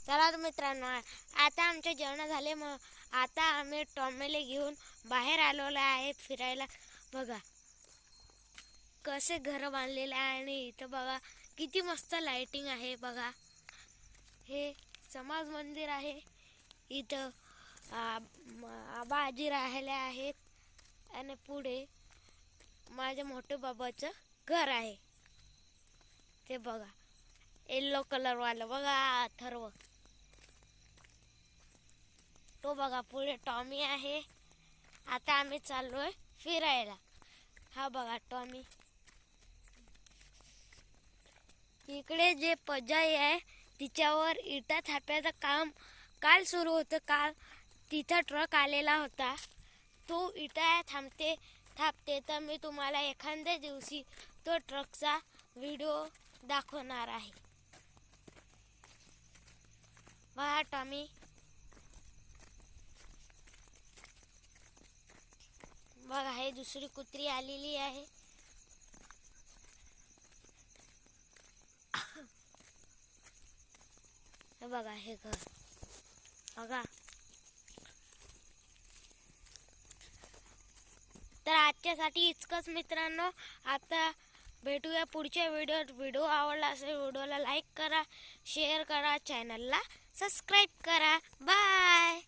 चला तर मित्रांनो, आता आमचे जेवण झाले. मग आता आम्ही टॉमीला घेऊन बाहेर आलेलो आहे फिरायला. बघा कसे घर बांधलेले आहे आणि इथं बघा किती मस्त लाइटिंग आहे. बघा हे समाज मंदिर आहे. इथं आबा आजी राहिले आहेत आणि पुढे माझ्या मोठे बाबाचं घर आहे. ते बघा येल्लो कलर वाला बघा अथर्व. तो बघा पुढे टॉमी आहे. आता आम्ही चाललोय फिरायला. हा बघा टॉमी. इकडे जे पजाई आहे तिच्यावर इटा थाप्याचं काम काल सुरू होतं. काल तिथं ट्रक आलेला होता. तो इटा थापते तर मी तुम्हाला एखाद्या दिवशी तो ट्रकचा व्हिडिओ दाखवणार आहे. बघा टॉमी. बघा हे दुसरी कुत्री आलेली आहे. बघा हे घर बघा. तर आजच्यासाठी इतकंच मित्रांनो. आता भेटूया पुढच्या व्हिडिओत. व्हिडिओ आवडला असेल व्हिडिओला लाईक करा, शेअर करा, चॅनलला सबस्क्राईब करा. बाय.